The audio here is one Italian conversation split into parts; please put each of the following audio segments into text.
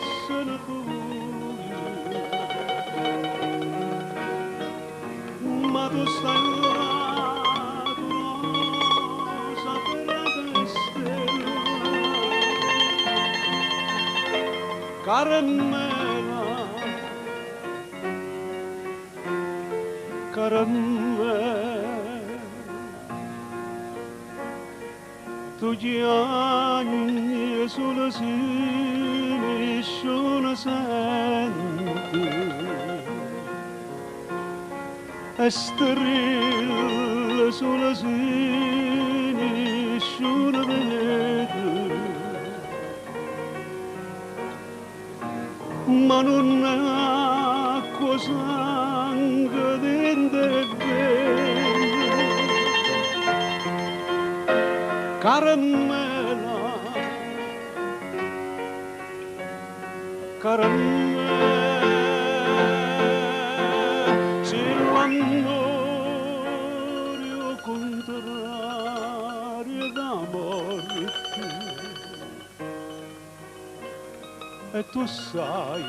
essere fuori, ma tu stai là, tu rosa per la stella, caramella, caramella, tu gianni sulla sinisciona senti, e strilla sulla sinisciona vedi, ma non è acqua sangue dentro e vedi, caramella, caramella, se l'amore contrario d'amore, e tu sai,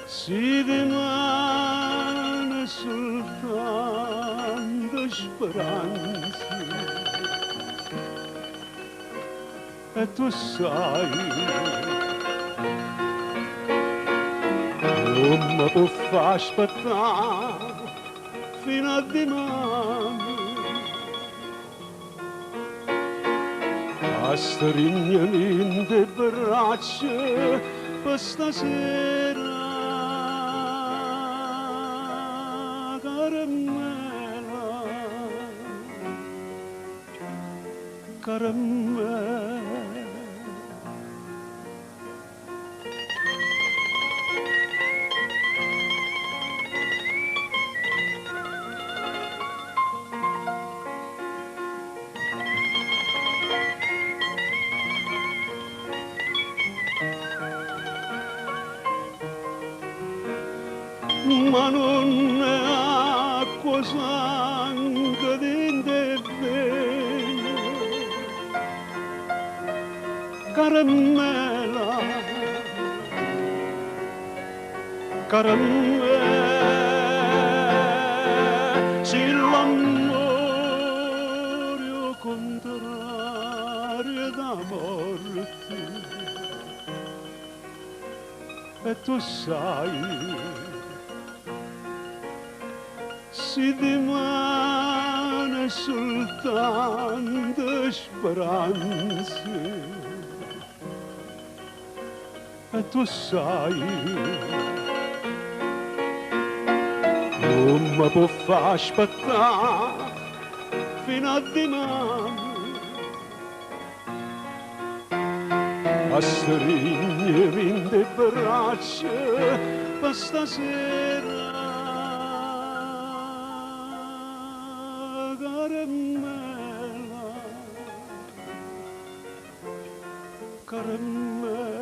si rimane soltanto speranza, e tu sai, non mi può far aspettare fino a domani, a stringermi le braccia per stasera, caramella, caramella. Ma non è acqua sangue dentro e vene, caramella, caramella, se l'amore contrario da morte, e tu sai, si rimane soltanto speranze, e tu sai, non mi può far aspettare fino a domani, a stringermi in le braccia per stasera, caramella, caramella.